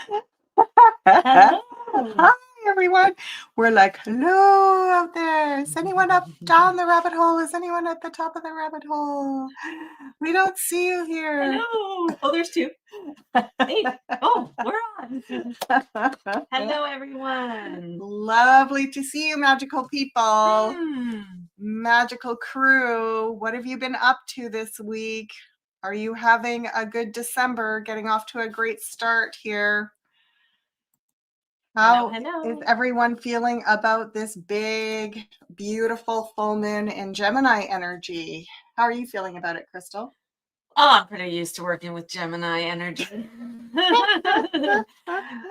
Hello. Hi, everyone. We're like, hello out there. Is anyone up down the rabbit hole? Is anyone at the top of the rabbit hole? We don't see you here. Hello. Oh, there's two. Hey. Oh, we're on. Hello, everyone. Lovely to see you, magical people. Hmm. Magical crew. What have you been up to this week? Are you having a good December, getting off to a great start here? How is everyone feeling about this big, beautiful full moon in Gemini energy? How are you feeling about it, Crystal? Oh, I'm pretty used to working with Gemini energy. I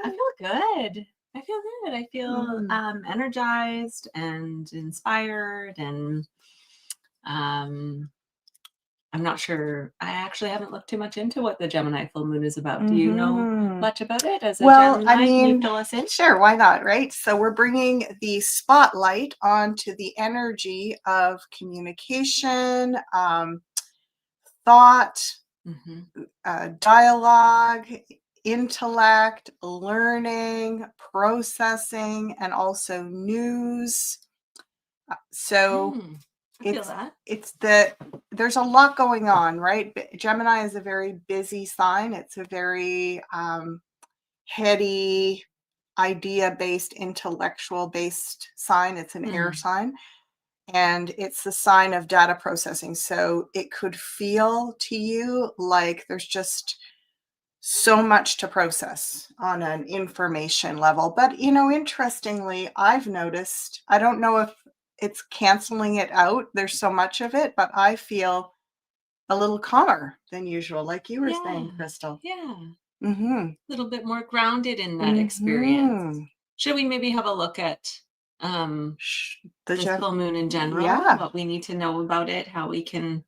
feel good. I feel energized and inspired, and I'm not sure. I actually haven't looked too much into what the Gemini full moon is about. Do you know much about it as a Gemini? Can you fill us in? Sure, why not, right? So we're bringing the spotlight onto the energy of communication, thought, dialogue, intellect, learning, processing, and also news. So there's a lot going on, right? Gemini is a very busy sign. It's a very heady, idea-based, intellectual-based sign. It's an air sign, and it's the sign of data processing. So it could feel to you like there's just so much to process on an information level. But, interestingly, I've noticed, I don't know if it's canceling it out. There's so much of it, but I feel a little calmer than usual, like you were saying, Crystal. Yeah. A little bit more grounded in that experience. Should we maybe have a look at this full moon in general? Yeah. What we need to know about it, how we can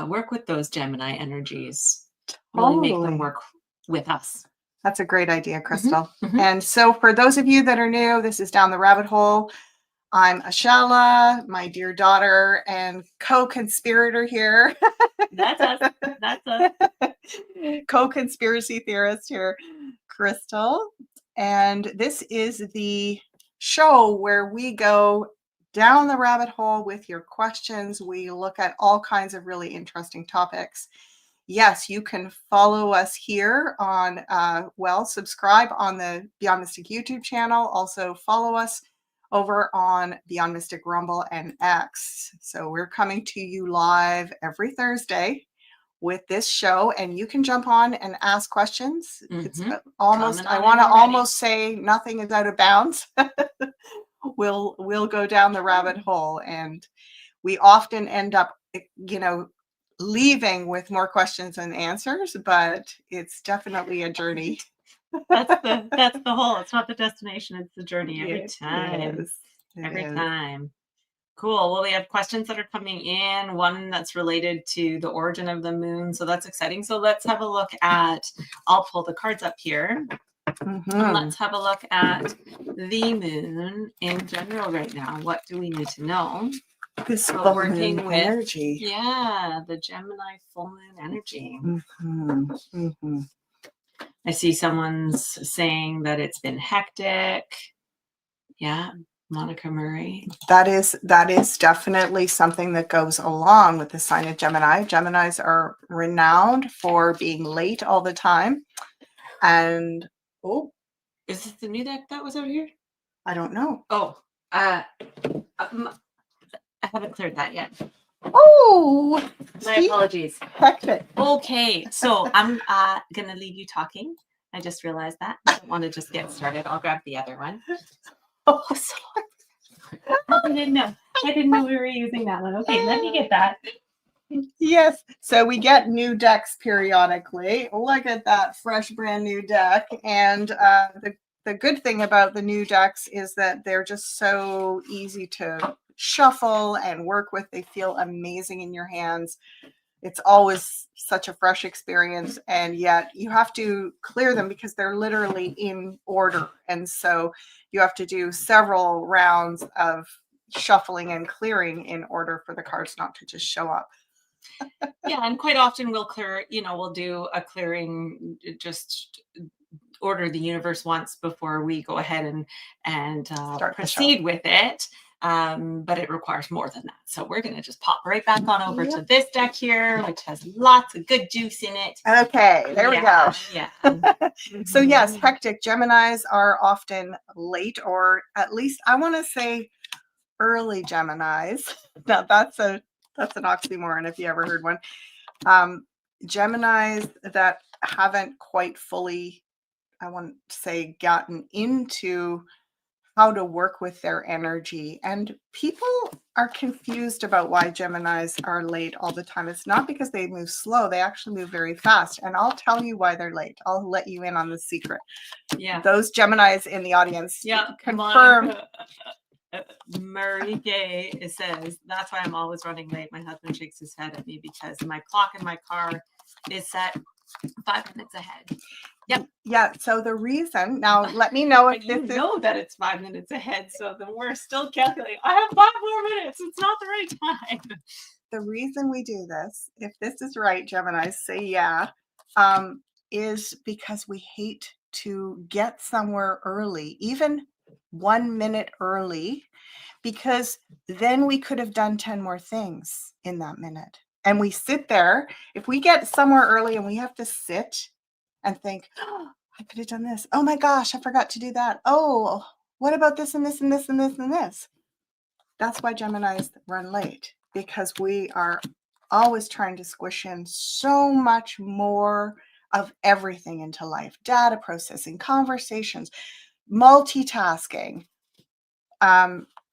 work with those Gemini energies, really make them work with us. That's a great idea, Crystal. And so for those of you that are new, this is Down the Rabbit Hole. I'm ASHALA, my dear daughter and co-conspirator here. That's us. That's us. Co-conspiracy theorist here, Crystal. And this is the show where we go down the rabbit hole with your questions. We look at all kinds of really interesting topics. Yes, you can follow us here on, subscribe on the Beyond Mystic YouTube channel. Also follow us over on Beyond Mystic Rumble and X. So we're coming to you live every Thursday with this show, and you can jump on and ask questions. It's almost, I want to almost say nothing is out of bounds. We'll go down the rabbit hole, and we often end up, leaving with more questions than answers, but it's definitely a journey. That's the whole. It's not the destination, it's the journey every time. Every time. Cool. Well, we have questions that are coming in, one that's related to the origin of the moon. So that's exciting. So let's have a look at, I'll pull the cards up here. And let's have a look at the moon in general right now. What do we need to know? This full moon energy. Yeah, the Gemini full moon energy. I see someone's saying that it's been hectic. Yeah, Monica Murray. That is definitely something that goes along with the sign of Gemini. Geminis are renowned for being late all the time. And is this the new deck that was over here? I don't know. I haven't cleared that yet. Oh, my apologies. Hectic. Okay, so I'm gonna leave you talking. I just realized that. I don't want to just get started. I'll grab the other one. Oh, sorry. I didn't know we were using that one. Okay, let me get that. Yes, so we get new decks periodically. Look at that fresh, brand new deck. And the good thing about the new decks is that they're just so easy to shuffle and work with. They feel amazing in your hands. It's always such a fresh experience, and yet you have to clear them because they're literally in order. And so you have to do several rounds of shuffling and clearing in order for the cards not to just show up. Yeah, and quite often we'll clear, we'll do a clearing just order the universe wants before we go ahead and Start the show. proceed with it. But it requires more than that. So we're going to just pop right back on over to this deck here, which has lots of good juice in it. Okay, there we go. Yeah. So yes, hectic Geminis are often late, or at least I want to say early Geminis. Now that's an oxymoron if you ever heard one. Geminis that haven't quite fully, I want to say, gotten into how to work with their energy. And people are confused about why Geminis are late all the time. It's not because they move slow. They actually move very fast. And I'll tell you why they're late. I'll let you in on the secret. Yeah. Those Geminis in the audience confirm. Murray Gay says, that's why I'm always running late. My husband shakes his head at me because my clock in my car is set 5 minutes ahead. Yep. Yeah. So the reason, now let me know if you know that it's 5 minutes ahead. So then we're still calculating. I have 5 more minutes. It's not the right time. The reason we do this, if this is right, Geminis, say yeah, is because we hate to get somewhere early, even 1 minute early, because then we could have done 10 more things in that minute. And we sit there. If we get somewhere early and we have to sit and think, oh, I could have done this. Oh my gosh, I forgot to do that. Oh, what about this and this and this and this and this? That's why Geminis run late, because we are always trying to squish in so much more of everything into life: data processing, conversations, multitasking.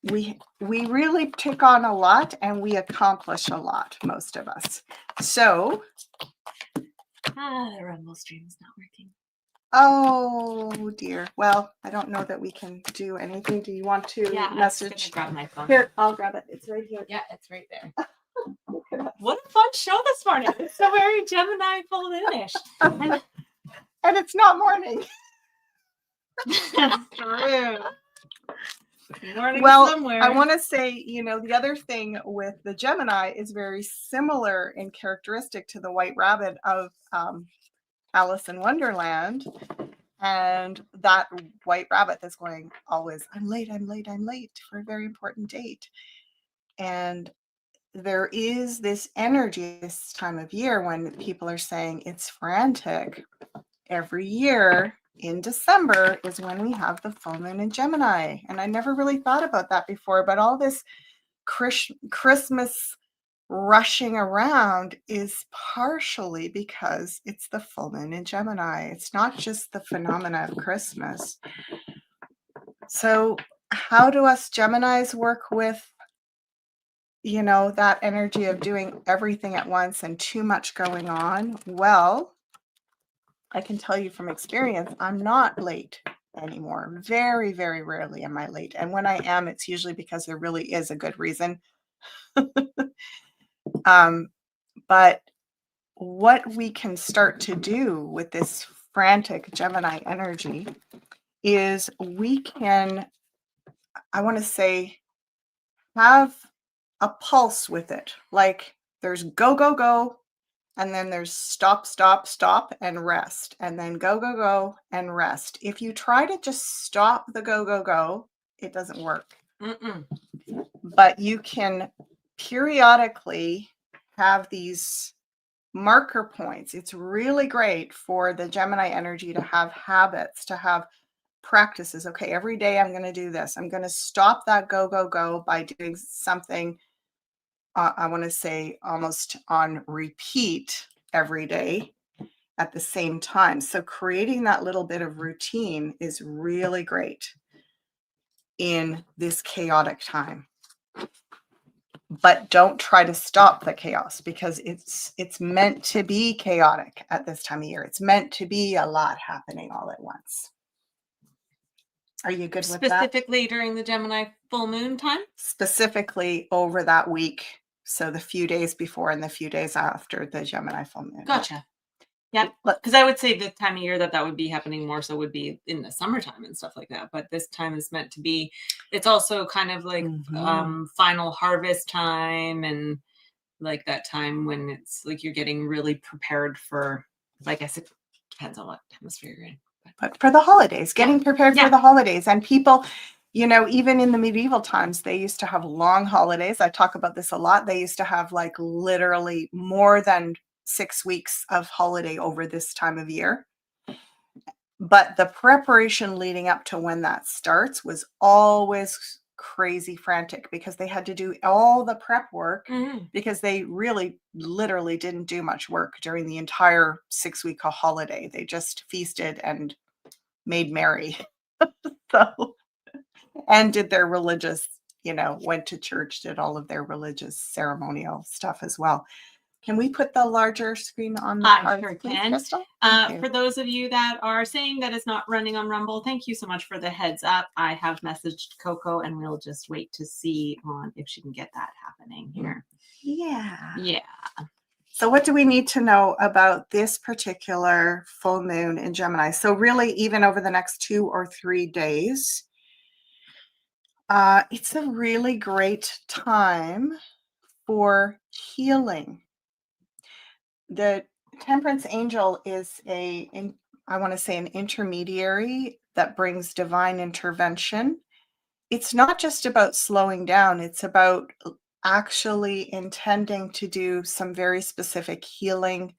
We really take on a lot and we accomplish a lot, most of us. So the Rumble stream is not working. Oh dear. Well, I don't know that we can do anything. Do you want to message? I'm just gonna grab my phone. Here, I'll grab it. It's right here. Yeah, it's right there. What a fun show this morning. It's so very Gemini full moonish. And it's not morning. That's true. Morning Well, somewhere. I want to say, the other thing with the Gemini is very similar in characteristic to the White Rabbit of Alice in Wonderland. And that White Rabbit that's going always, I'm late for a very important date. And there is this energy this time of year when people are saying it's frantic. Every year in December is when we have the full moon in Gemini. And I never really thought about that before, but all this Christmas rushing around is partially because it's the full moon in Gemini. It's not just the phenomena of Christmas. So how do us Geminis work with, that energy of doing everything at once and too much going on? Well, I can tell you from experience, I'm not late anymore. Very, very rarely am I late. And when I am, it's usually because there really is a good reason. But what we can start to do with this frantic Gemini energy is we can, I want to say, have a pulse with it. Like there's go, go, go. And then there's stop, stop, stop, and rest. And then go, go, go, and rest. If you try to just stop the go, go, go, it doesn't work. But you can periodically have these marker points. It's really great for the Gemini energy to have habits, to have practices. Okay, every day I'm going to do this. I'm going to stop that go, go, go by doing something I want to say almost on repeat every day at the same time. So creating that little bit of routine is really great in this chaotic time. But don't try to stop the chaos, because it's meant to be chaotic at this time of year. It's meant to be a lot happening all at once. Are you good with that? Specifically during the Gemini full moon time? Specifically over that week. So the few days before and the few days after the Gemini full moon. Gotcha. Yeah, because I would say the time of year that would be happening more so would be in the summertime and stuff like that. But this time is meant to be, it's also kind of like final harvest time, and like that time when it's like you're getting really prepared for, like I said, depends on what hemisphere you're in. but for the holidays, getting prepared Yeah. for the holidays. And people, you know, even in the medieval times, they used to have long holidays. I talk about this a lot. They used to have like literally more than 6 weeks of holiday over this time of year. But the preparation leading up to when that starts was always crazy frantic because they had to do all the prep work because they really literally didn't do much work during the entire 6-week holiday. They just feasted and made merry. So, and did their religious, you know, went to church, did all of their religious ceremonial stuff as well. Can we put the larger screen on the I cards, sure please, can. Crystal? Thank you. For those of you that are saying that it's not running on Rumble, thank you so much for the heads up. I have messaged Coco and we'll just wait to see on if she can get that happening here. Yeah. Yeah. So what do we need to know about this particular full moon in Gemini? So really, even over the next 2 or 3 days, it's a really great time for healing. The Temperance Angel is I want to say an intermediary that brings divine intervention. It's not just about slowing down, it's about actually intending to do some very specific healing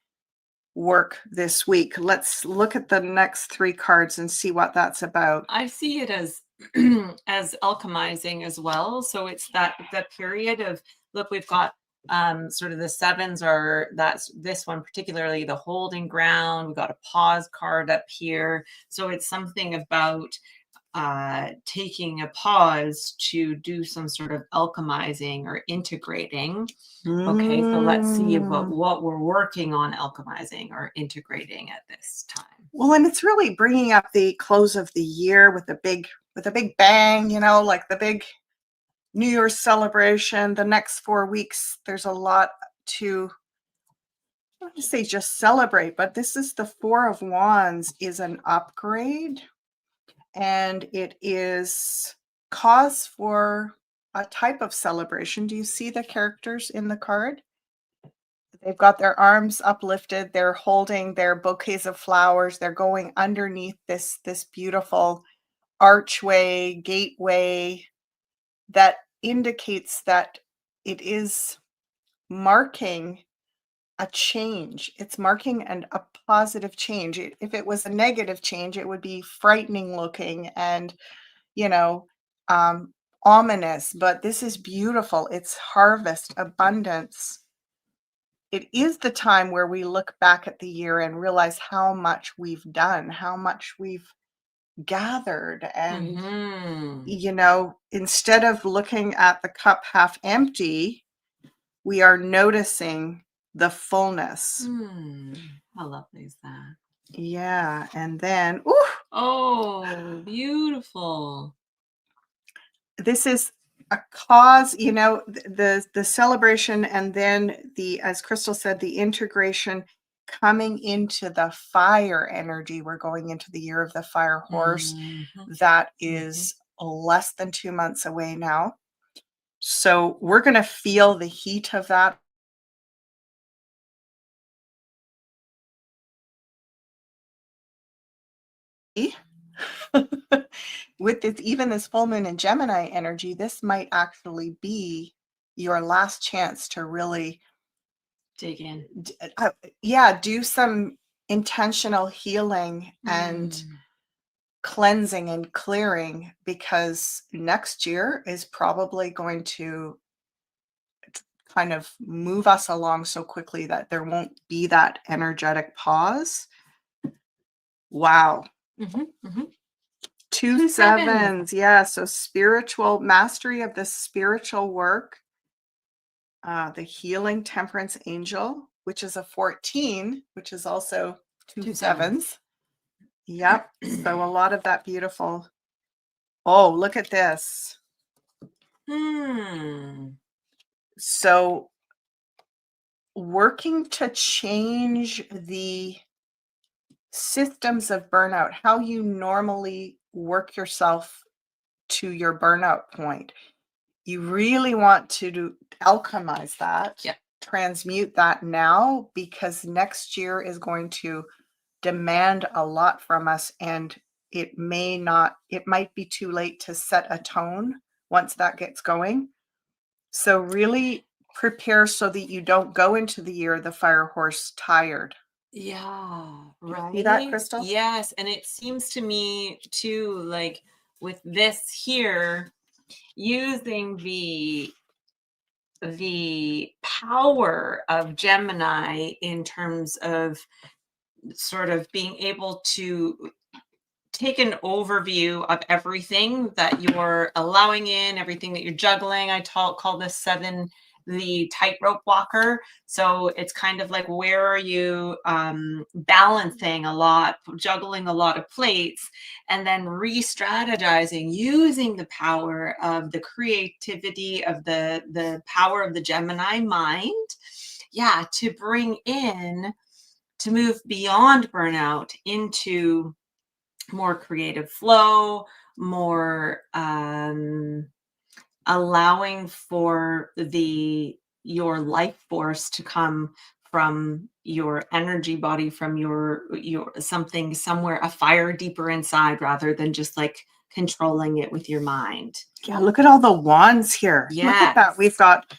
work this week. Let's look at the next 3 cards and see what that's about. I see it as as alchemizing as well. So it's that period of, look, we've got sort of the sevens are, that's this one particularly, the holding ground. We've got a pause card up here. So it's something about taking a pause to do some sort of alchemizing or integrating. Okay, so let's see what we're working on alchemizing or integrating at this time. Well, and it's really bringing up the close of the year with a big bang, you know, like the big New Year's celebration. The next 4 weeks, there's a lot to, I don't want to say just celebrate, but this is the 4 of Wands is an upgrade, and it is cause for a type of celebration. Do you see the characters in the card? They've got their arms uplifted, they're holding their bouquets of flowers, they're going underneath this beautiful archway, gateway that indicates that it is marking a change. It's marking a positive change. If it was a negative change, it would be frightening looking and, you know, ominous, but this is beautiful. It's harvest, abundance. It is the time where we look back at the year and realize how much we've done, how much we've gathered. And, you know, instead of looking at the cup half empty, we are noticing the fullness. How lovely is that? Yeah. And then, oh, beautiful. This is a cause, you know, the celebration, and then as Crystal said, the integration coming into the fire energy. We're going into the year of the fire horse. That is less than 2 months away now. So we're going to feel the heat of that. With this full moon in Gemini energy, this might actually be your last chance to really dig in. Do some intentional healing and cleansing and clearing, because next year is probably going to kind of move us along so quickly that there won't be that energetic pause. Wow. 2 sevens. Yeah. So spiritual mastery of the spiritual work. The healing temperance angel, which is a 14, which is also 2 sevens. Yep. So a lot of that beautiful. Oh, look at this. So working to change the systems of burnout, how you normally work yourself to your burnout point. You really want to alchemize that, transmute that now, because next year is going to demand a lot from us, and it might be too late to set a tone once that gets going. So really prepare so that you don't go into the year the fire horse tired. Yeah, See that, right? Crystal? Yes, and it seems to me too, like with this here, using the power of Gemini in terms of sort of being able to take an overview of everything that you're allowing in, everything that you're juggling. I call this 7 the tightrope walker. So it's kind of like, where are you balancing a lot, juggling a lot of plates, and then re-strategizing using the power of the creativity of the power of the Gemini mind. Yeah, to bring in, to move beyond burnout into more creative flow, more allowing for your life force to come from your energy body, from your something somewhere, a fire deeper inside, rather than just like controlling it with your mind. Yeah, look at all the wands here. Look at that. Yes. We've got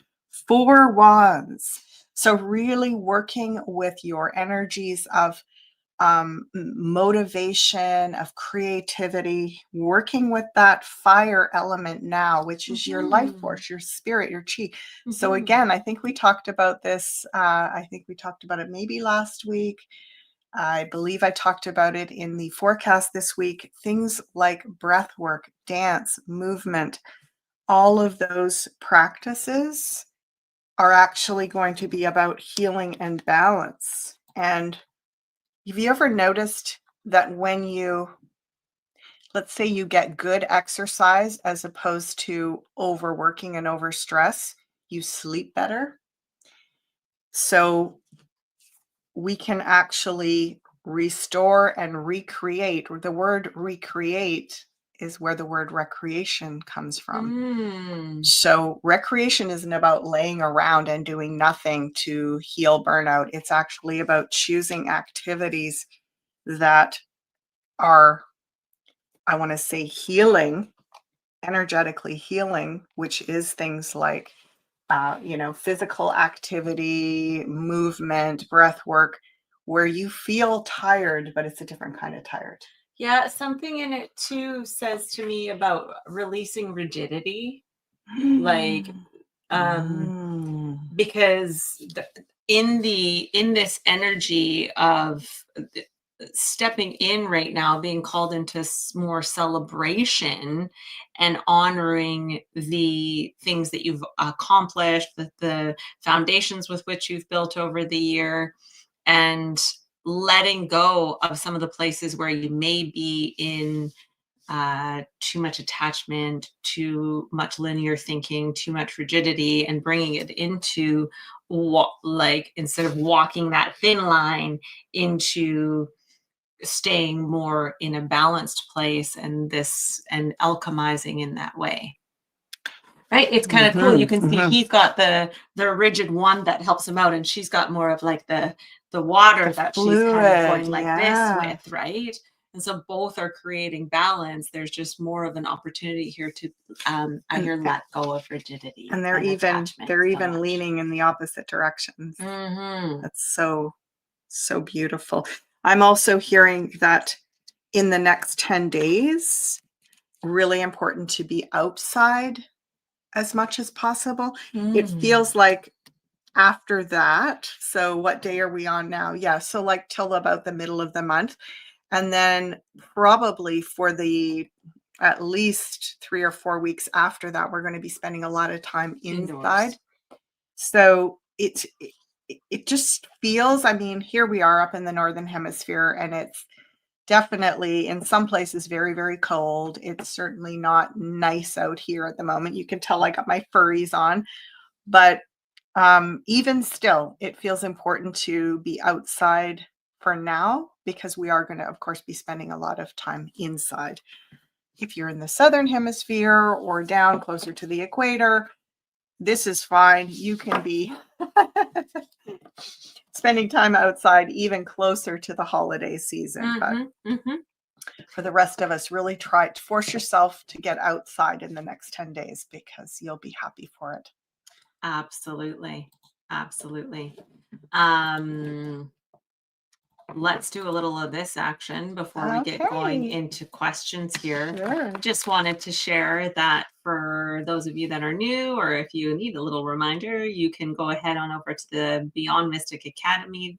4 wands. So really working with your energies of motivation, of creativity, working with that fire element now, which is your life force, your spirit, your chi. So again, I think we talked about this. I think we talked about it maybe last week. I believe I talked about it in the forecast this week. Things like breath work, dance, movement, all of those practices are actually going to be about healing and balance. And have you ever noticed that when let's say you get good exercise as opposed to overworking and overstress, you sleep better? So we can actually restore and recreate. The word recreate is where the word recreation comes from. So recreation isn't about laying around and doing nothing to heal burnout. It's actually about choosing activities that are, I want to say, healing, energetically healing, which is things like, physical activity, movement, breath work, where you feel tired, but it's a different kind of tired. Yeah, something in it too says to me about releasing rigidity. Like, because in this energy of stepping in right now, being called into more celebration and honoring the things that you've accomplished, the foundations with which you've built over the year, and letting go of some of the places where you may be in too much attachment, too much linear thinking, too much rigidity, and bringing it into like, instead of walking that thin line, into staying more in a balanced place, and alchemizing in that way. Right? It's kind of cool. You can see he's got the rigid one that helps him out, and she's got more of like the water that she's kind of going like this with, right? And so both are creating balance. There's just more of an opportunity here to let go of rigidity. And they're even leaning in the opposite directions. That's so beautiful. I'm also hearing that in the next 10 days, really important to be outside as much as possible. It feels like after that, so what day are we on now? Yeah, so like till about the middle of the month. And then probably for the at least 3 or 4 weeks after that, we're going to be spending a lot of time inside. So it just feels, I mean, here we are up in the Northern Hemisphere, and it's definitely in some places very, very cold. It's certainly not nice out here at the moment. You can tell I got my furries on, but even still, it feels important to be outside for now, because we are going to, of course, be spending a lot of time inside. If you're in the Southern Hemisphere or down closer to the equator, this is fine. You can be spending time outside even closer to the holiday season. But for the rest of us, really try to force yourself to get outside in the next 10 days because you'll be happy for it. Absolutely. Absolutely. Let's do a little of this action before we get going into questions here. Sure. Just wanted to share that for those of you that are new, or if you need a little reminder, you can go ahead on over to the Beyond Mystic Academy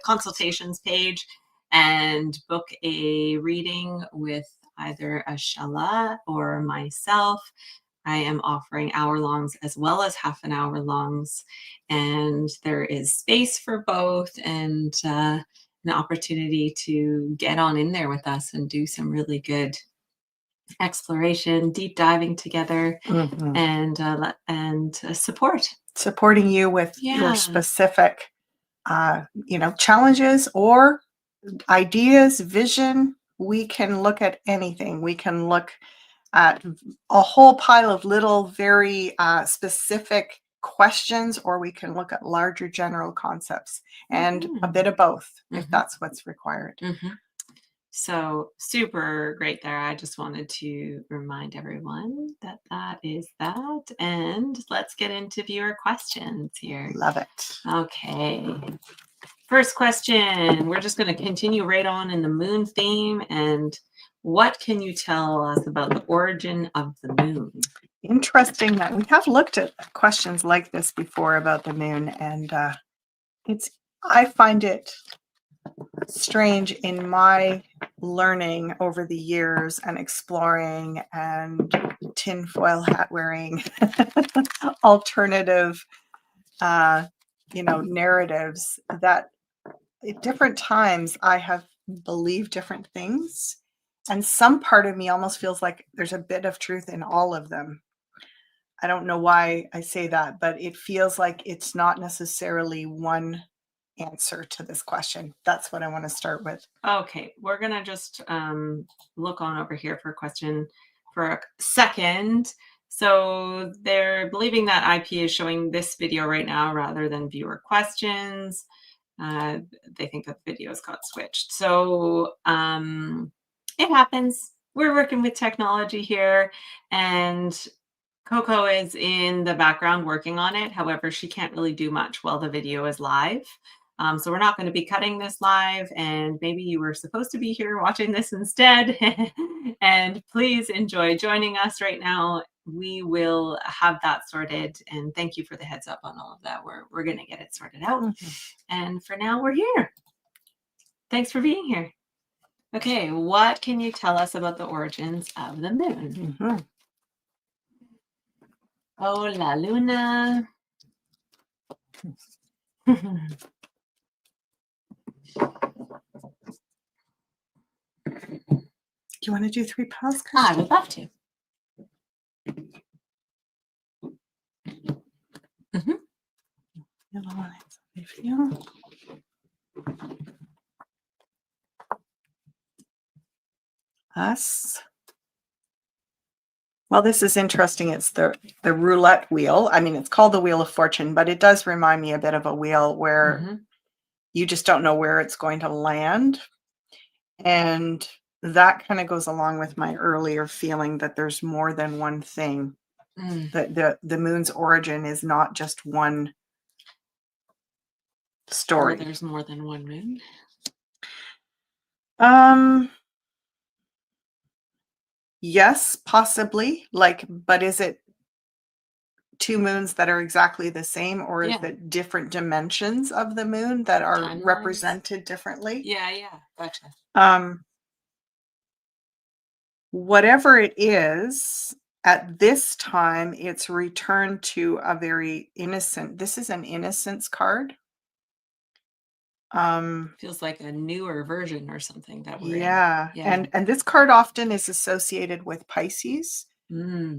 consultations page and book a reading with either ASHALA or myself. I am offering hour-longs as well as half an hour longs, and there is space for both, and an opportunity to get on in there with us and do some really good exploration, deep diving together, and supporting you with your specific challenges or ideas, vision. We can look at anything. We can look at a whole pile of little very specific questions, or we can look at larger general concepts, and a bit of both if that's what's required. So super great there. I just wanted to remind everyone that that is that. And let's get into viewer questions here. Love it. Okay. First question. We're just going to continue right on in the moon theme. And what can you tell us about the origin of the moon? Interesting that we have looked at questions like this before about the moon, and I find it strange in my learning over the years and exploring and tinfoil hat wearing alternative narratives, that at different times I have believed different things, and some part of me almost feels like there's a bit of truth in all of them. I don't know why I say that, but it feels like it's not necessarily one answer to this question. That's what I want to start with. Okay, we're gonna just look on over here for a question for a second. So they're believing that IP is showing this video right now rather than viewer questions. They think that the videos got switched. So it happens. We're working with technology here, and Coco is in the background working on it. However, she can't really do much while the video is live. So we're not going to be cutting this live, and maybe you were supposed to be here watching this instead. And please enjoy joining us right now. We will have that sorted, and thank you for the heads up on all of that. We're going to get it sorted out. And for now, we're here. Thanks for being here. Okay, what can you tell us about the origins of the moon? Oh, la luna. Do you want to do 3 piles? I would love to. Us. Well, this is interesting. It's the roulette wheel. I mean, it's called the Wheel of Fortune, but it does remind me a bit of a wheel where you just don't know where it's going to land. And that kind of goes along with my earlier feeling that there's more than one thing. That the moon's origin is not just one story. Or there's more than one moon. Yes, possibly. But is it 2 moons that are exactly the same, or is it different dimensions of the moon that are Timelines. Represented differently? Yeah, gotcha. Whatever it is, at this time, it's returned to a very innocent. This is an innocence card. Feels like a newer version or something that we're in. And this card often is associated with Pisces.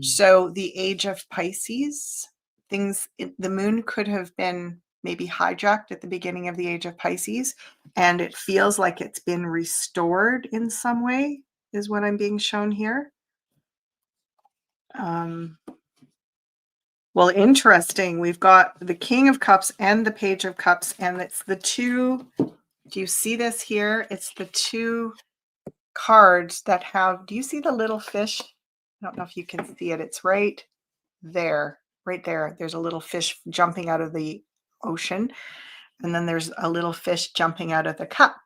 So the age of Pisces, the moon could have been maybe hijacked at the beginning of the age of Pisces, and it feels like it's been restored in some way, is what I'm being shown here. Well, interesting. We've got the King of Cups and the Page of Cups, and it's the two. Do you see this here? It's the two cards that have, do you see the little fish? I don't know if you can see it. It's right there, right there. There's a little fish jumping out of the ocean, and then there's a little fish jumping out of the cup.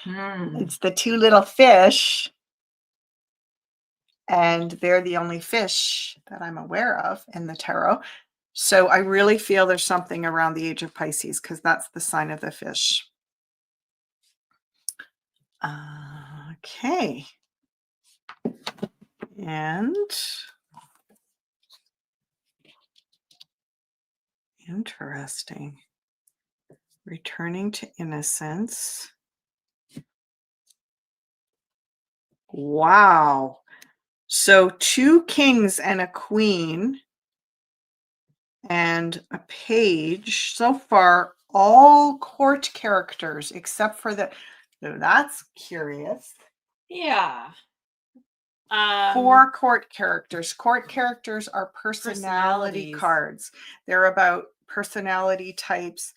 It's the two little fish, and they're the only fish that I'm aware of in the tarot. So I really feel there's something around the age of Pisces, because that's the sign of the fish. Okay. And interesting. Returning to innocence. Wow. So 2 kings and a queen and a page. So far, all court characters except for the, so that's curious. Yeah. 4 court characters. Court characters are personality cards. They're about personality types.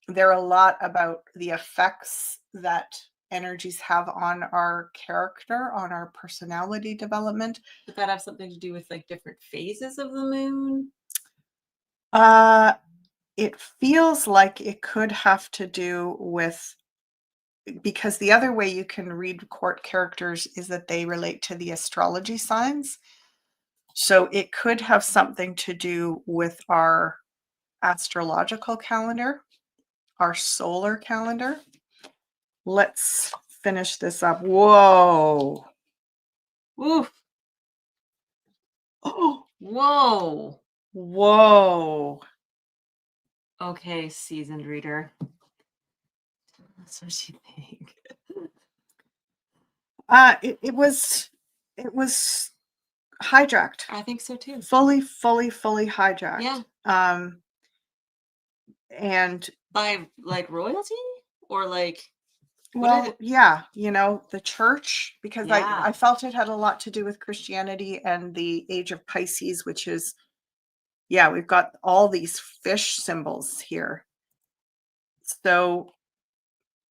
They're a lot about the effects that energies have on our character, on our personality development. Does that have something to do with like different phases of the moon? It feels like it could have to do with, because the other way you can read court characters is that they relate to the astrology signs. So it could have something to do with our astrological calendar, our solar calendar. Let's finish this up. Whoa. Oof. Oh, whoa. Whoa. Okay, seasoned reader. That's what you think. It was hijacked. I think so too. Fully hijacked. Yeah. And by like royalty or like, well, yeah, you know, the church, because Yeah. I felt it had a lot to do with Christianity and the age of Pisces, which is, yeah, we've got all these fish symbols here. So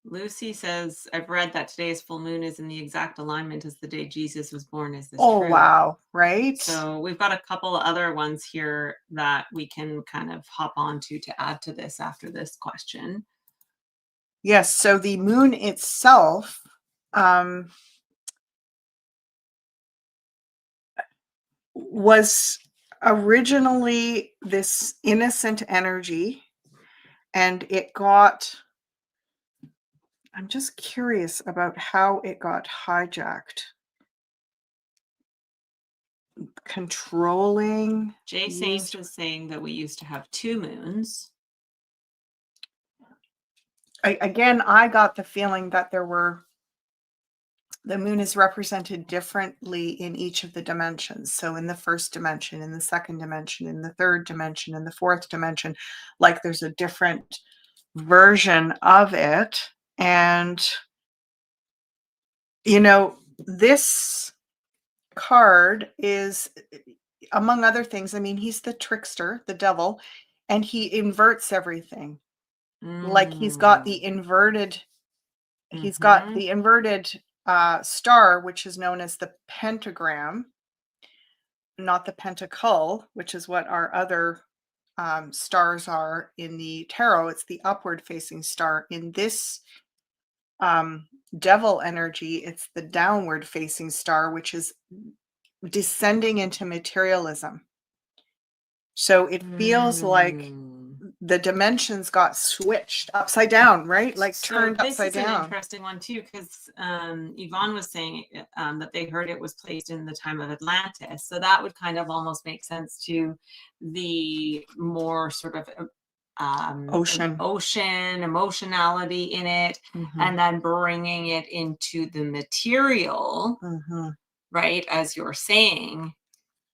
Lucy says, I've read that today's full moon is in the exact alignment as the day Jesus was born. Is this oh, true? wow, right? So we've got a couple of other ones here that we can kind of hop onto to add to this after this question. Yes, so the moon itself was originally this innocent energy, and it got, I'm just curious about how it got hijacked. Controlling. Jay Saints is saying that we used to have 2 moons. Again, I got the feeling that there were, the moon is represented differently in each of the dimensions. So in the first dimension, in the second dimension, in the third dimension, in the fourth dimension, like there's a different version of it. And, you know, this card is, among other things, I mean, he's the trickster, the devil, and he inverts everything. Like he's got the inverted, he's got the inverted star, which is known as the pentagram, not the pentacle, which is what our other stars are in the tarot. It's the upward facing star. In this devil energy, it's the downward facing star, which is descending into materialism. So it feels like the dimensions got switched upside down, right? Like turned upside down. This is an interesting one too, because Yvonne was saying that they heard it was placed in the time of Atlantis. So that would kind of almost make sense to the more sort of ocean emotionality in it, and then bringing it into the material, right, as you're saying,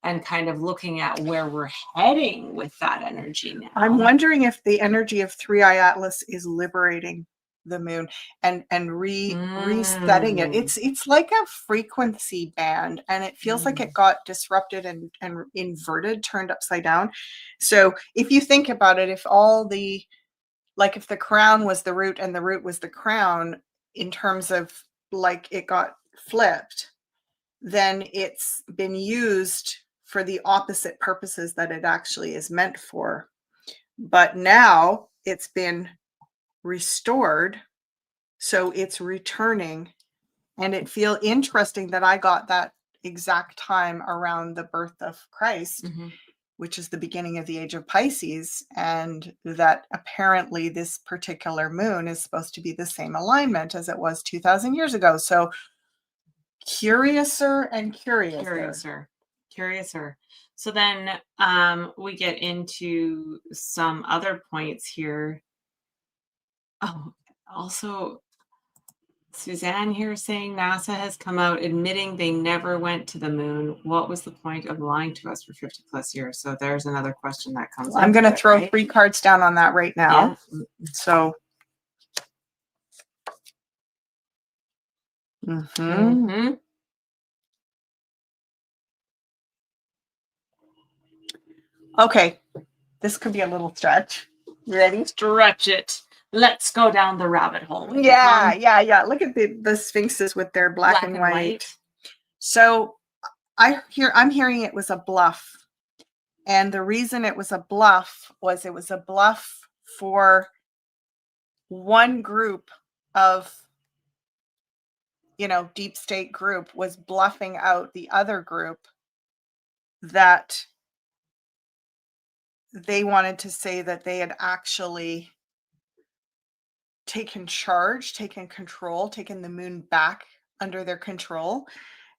and kind of looking at where we're heading with that energy now. I'm wondering if the energy of Three Eye Atlas is liberating the moon and resetting it. It's like a frequency band, and it feels like it got disrupted and inverted, turned upside down. So if you think about it, if if the crown was the root and the root was the crown, in terms of like it got flipped, then it's been used for the opposite purposes that it actually is meant for. But now it's been restored, so it's returning. And it feel interesting that I got that exact time around the birth of Christ, which is the beginning of the age of Pisces, and that apparently this particular moon is supposed to be the same alignment as it was 2,000 years ago. So curiouser and curiouser. So then we get into some other points here. Oh, also Suzanne here saying NASA has come out admitting they never went to the moon. What was the point of lying to us for 50 plus years? So there's another question that comes up. I'm going to throw 3 cards down on that right now. Yeah. So okay, this could be a little stretch. You ready? Stretch it. Let's go down the rabbit hole. Yeah. Look at the sphinxes with their black and white. So I'm hearing it was a bluff. And the reason it was a bluff was it was a bluff for one group of, deep state group was bluffing out the other group that they wanted to say that they had actually taken charge, taken control, taken the moon back under their control.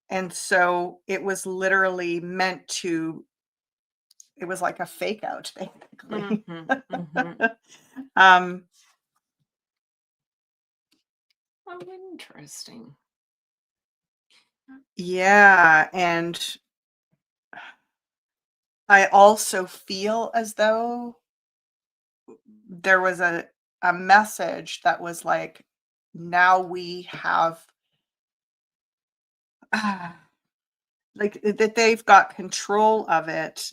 And so it was literally meant to, it was like a fake out, basically. Oh, interesting. Yeah. And I also feel as though there was a message that was like, now we have like that they've got control of it,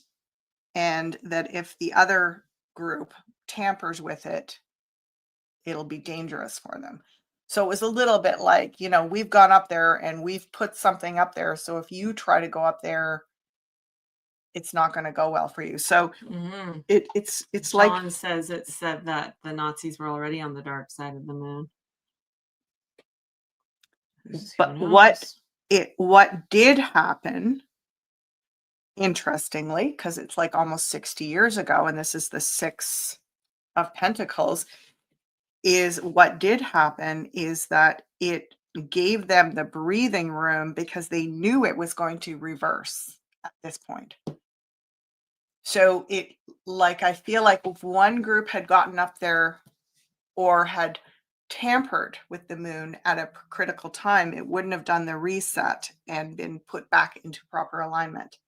and that if the other group tampers with it, it'll be dangerous for them. So it was a little bit like, we've gone up there and we've put something up there. So if you try to go up there, it's not going to go well for you. So it's like John says it said that the Nazis were already on the dark side of the moon. But what did happen, interestingly, because it's like almost 60 years ago, and this is the 6 of Pentacles, is what did happen is that it gave them the breathing room because they knew it was going to reverse at this point. So I feel like if one group had gotten up there or had tampered with the moon at a critical time, it wouldn't have done the reset and been put back into proper alignment.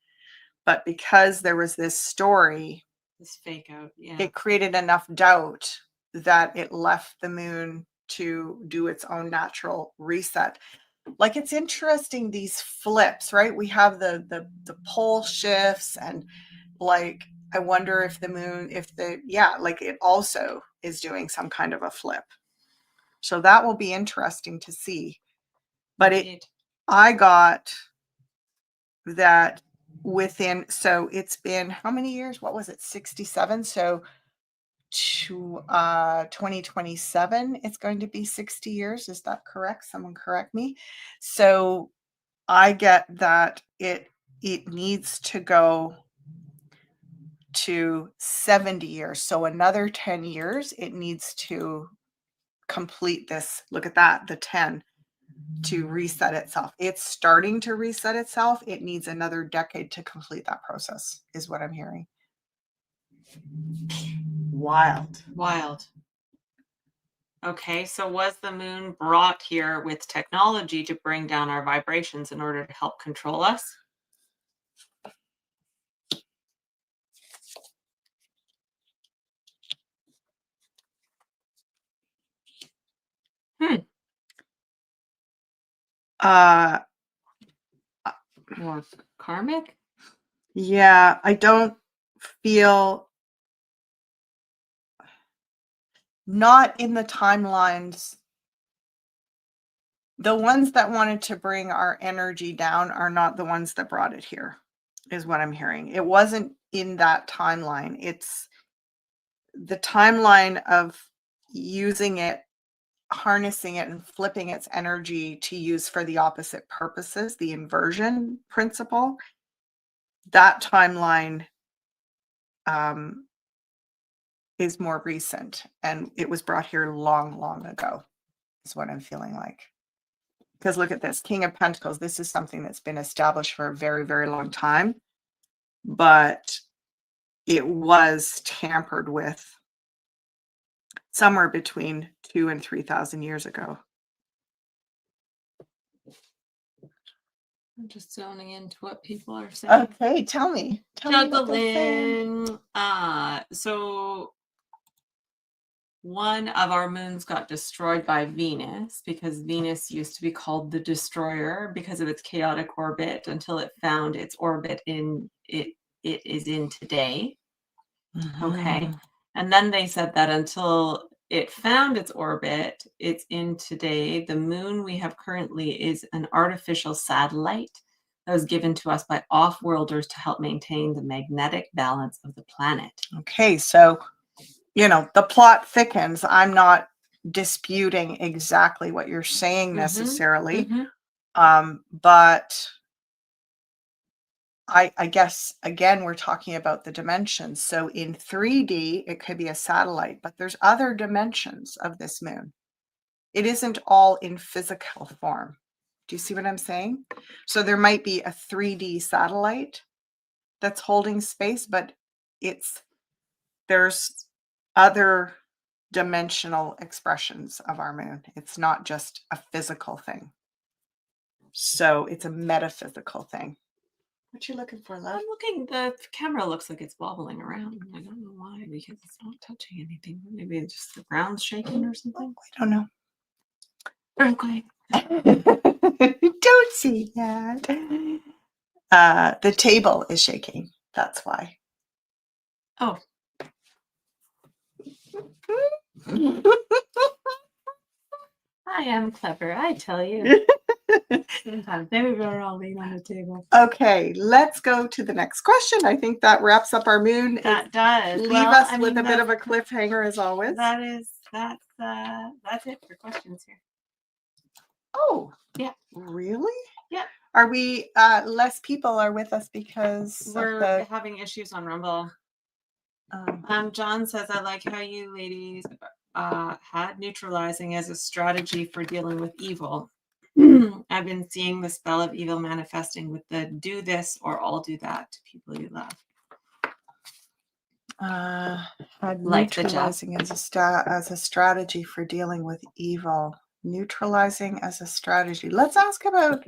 But because there was this story, this fake out, it created enough doubt that it left the moon to do its own natural reset. Like, it's interesting, these flips, right? We have the pole shifts, and like, I wonder if the moon, it also is doing some kind of a flip. So that will be interesting to see. But I got that so it's been how many years? What was it? 67. So to 2027, it's going to be 60 years. Is that correct? Someone correct me. So I get that it needs to go to 70 years. So another 10 years, it needs to complete this. Look at that, the 10, to reset itself. It's starting to reset itself. It needs another decade to complete that process, is what I'm hearing. Wild. Okay, so was the moon brought here with technology to bring down our vibrations in order to help control us? Uh, More karmic? yeah, I don't feel, not in the timelines. The ones that wanted to bring our energy down are not the ones that brought it here, is what I'm hearing. It wasn't in that timeline. It's the timeline of using it, harnessing it, and flipping its energy to use for the opposite purposes, the inversion principle. That timeline is more recent, and it was brought here long, long ago, is what I'm feeling like. Because look at this, King of Pentacles. This is something that's been established for a very, very long time, but it was tampered with somewhere between 2,000 and 3,000 years ago. I'm just zoning into what people are saying. Okay, tell me. Tell me what they're saying. Juggling. So one of our moons got destroyed by Venus, because Venus used to be called the destroyer because of its chaotic orbit until it found its orbit in it is in today. Okay. And then they said that until it found its orbit, it's in today. The moon we have currently is an artificial satellite that was given to us by off-worlders to help maintain the magnetic balance of the planet. Okay, so, the plot thickens. I'm not disputing exactly what you're saying necessarily. But I guess, again, we're talking about the dimensions. So in 3D, it could be a satellite, but there's other dimensions of this moon. It isn't all in physical form. Do you see what I'm saying? So there might be a 3D satellite that's holding space, but there's other dimensional expressions of our moon. It's not just a physical thing. So it's a metaphysical thing. What you looking for, love? I'm looking, the camera looks like it's wobbling around. I don't know why, because it's not touching anything. Maybe it's just the ground's shaking or something. I don't know. Okay. Don't see that. The table is shaking. That's why. Oh. I am clever, I tell you. Sometimes maybe we're all laying on the table. Okay, let's go to the next question. I think that wraps up our moon. That does. Leave us with a bit of a cliffhanger as always. That's it for questions here. Oh, yeah. Really? Yeah. Are we less people are with us because we're having issues on Rumble? John says, I like how you ladies had neutralizing as a strategy for dealing with evil. I've been seeing the spell of evil manifesting with the do this or I'll do that to people you love. Like neutralizing as a strategy for dealing with evil. Neutralizing as a strategy. Let's ask about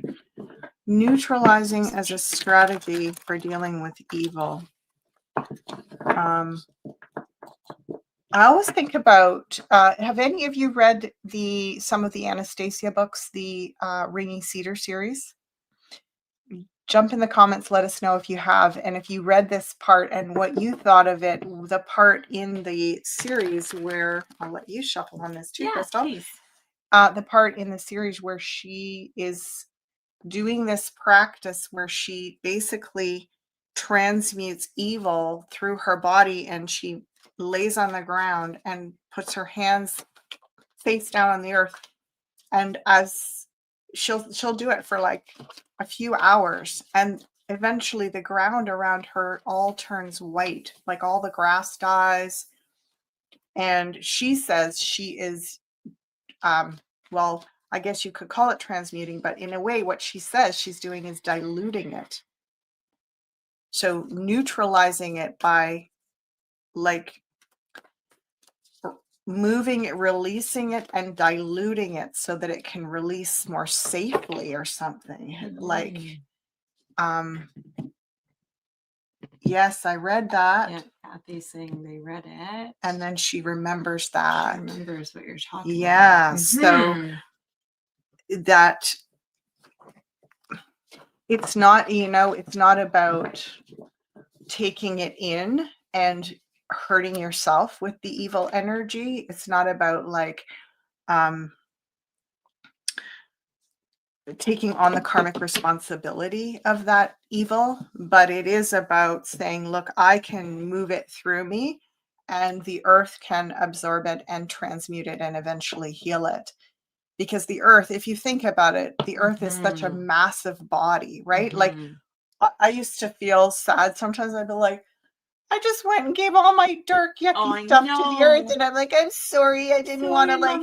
neutralizing as a strategy for dealing with evil. I always think about, have any of you read some of the Anastasia books, the Ringing Cedar series? Jump in the comments, let us know if you have, and if you read this part and what you thought of it, the part in the series where, I'll let you shuffle on this too, Crystal. Please. The part in the series where she is doing this practice where she basically transmutes evil through her body, and she lays on the ground and puts her hands face down on the earth, and as she'll do it for like a few hours, and eventually the ground around her all turns white, like all the grass dies, and she says she is well, I guess you could call it transmuting, but in a way what she says she's doing is diluting it. So neutralizing it by like moving it, releasing it, and diluting it so that it can release more safely or something. Like, yes, I read that. Yeah. Kathy's saying they read it. And then she remembers She that. remembers what you're talking Yeah. about. So that it's not, it's not about taking it in and hurting yourself with the evil energy. It's not about like taking on the karmic responsibility of that evil, but it is about saying, look, I can move it through me and the earth can absorb it and transmute it and eventually heal it. Because the earth, if you think about it, the earth is such a massive body, right? Like I used to feel sad. Sometimes I'd be like, I just went and gave all my dark, yucky stuff to the earth. And I'm like, I'm sorry. I didn't want to like,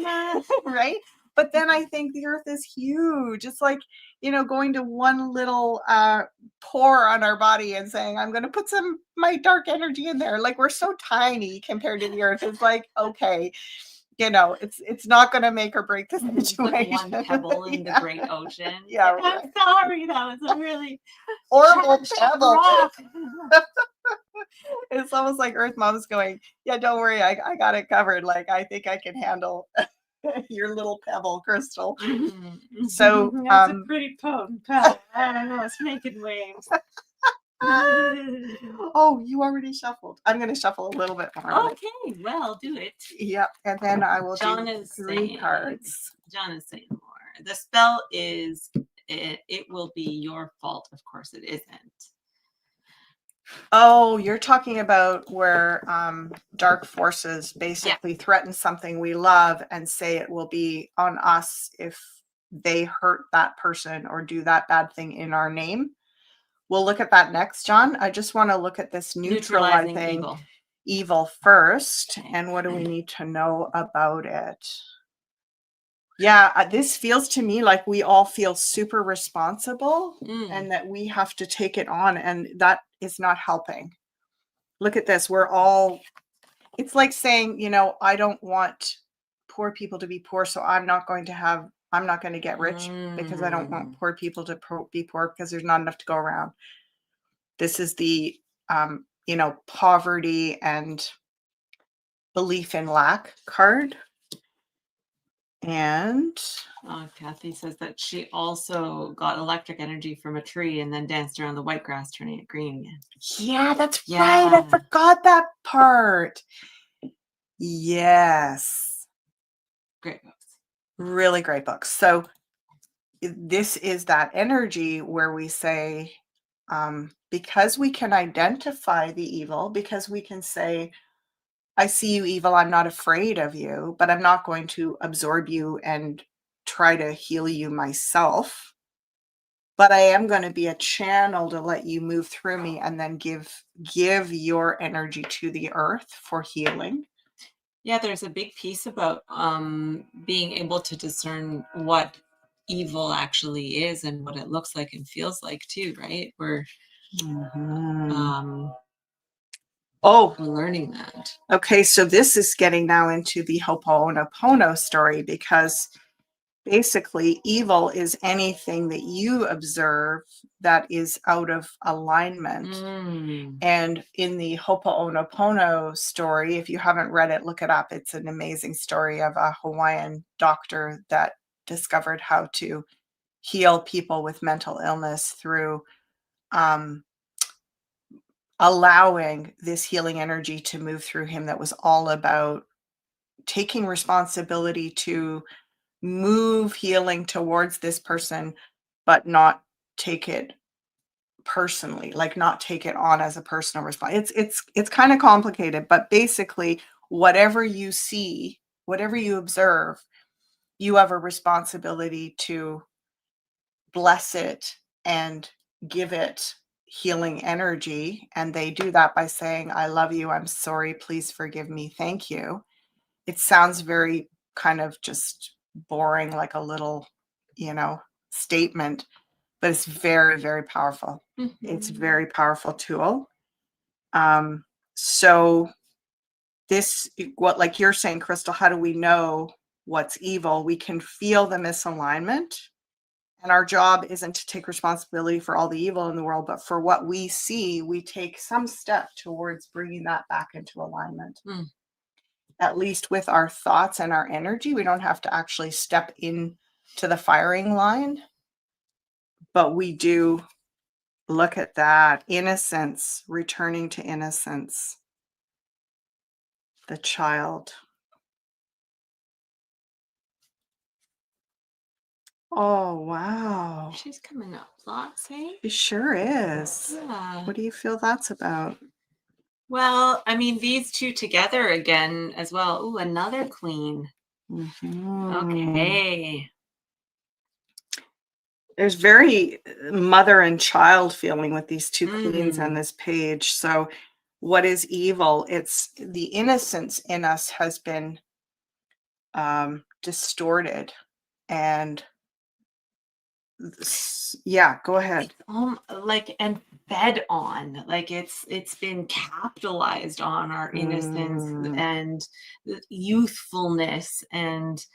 right? But then I think the earth is huge. It's like, going to one little pore on our body and saying, I'm going to put my dark energy in there. Like we're so tiny compared to the earth. It's like, okay, it's not going to make or break the situation. One pebble in the great ocean. Yeah, like, I'm sorry. That was a really horrible pebble. It's almost like Earth Mom's going, yeah, don't worry. I got it covered. Like, I think I can handle your little pebble, Crystal. So that's a pretty potent pebble. I don't know. It's making waves. Oh, you already shuffled. I'm going to shuffle a little bit more. Okay, well, do it. Yep, and then I will do 3 cards. John is saying more. The spell is, it will be your fault. Of course it isn't. Oh, you're talking about where dark forces basically threaten something we love and say it will be on us if they hurt that person or do that bad thing in our name. We'll look at that next, John. I just want to look at this neutralizing evil first. Okay. And what do we need to know about it? Yeah, this feels to me like we all feel super responsible and that we have to take it on, and that is not helping. Look at this. It's like saying, I don't want poor people to be poor, so I'm not going to get rich because I don't want poor people to be poor because there's not enough to go around. This is the, poverty and belief in lack card. And Kathy says that she also got electric energy from a tree and then danced around the white grass, turning it green again. Yeah, that's right. I forgot that part. Yes. Great books. Really great books. So this is that energy where we say, because we can identify the evil, because we can say, I see you evil, I'm not afraid of you, but I'm not going to absorb you and try to heal you myself. But I am going to be a channel to let you move through me and then give your energy to the earth for healing. Yeah, there's a big piece about being able to discern what evil actually is and what it looks like and feels like too, right? We're we're learning that. Okay, so this is getting now into the Ho'oponopono story, because basically evil is anything that you observe that is out of alignment. And in the Ho'oponopono story, if you haven't read it, look it up. It's an amazing story of a Hawaiian doctor that discovered how to heal people with mental illness through allowing this healing energy to move through him, that was all about taking responsibility to move healing towards this person, but not take it personally, like not take it on as a personal response. It's kind of complicated, but basically whatever you see, whatever you observe, you have a responsibility to bless it and give it healing energy. And they do that by saying, I love you, I'm sorry, please forgive me, thank you. It sounds very kind of just boring, like a little, statement, but it's very, very powerful. It's a very powerful tool. So this, like you're saying, Crystal, how do we know what's evil? We can feel the misalignment And our job isn't to take responsibility for all the evil in the world, but for what we see, we take some step towards bringing that back into alignment. At least with our thoughts and our energy. We don't have to actually step in to the firing line, but we do look at that innocence, returning to innocence, the child. Oh, wow. She's coming up lots, eh? She sure is. Yeah. What do you feel that's about? Well, I mean, these two together again as well. Ooh, another queen. Okay. There's very mother and child feeling with these two queens on this page. So what is evil? It's the innocence in us has been distorted. And yeah, go ahead. Like, and fed on, like it's been capitalized on, our innocence and youthfulness and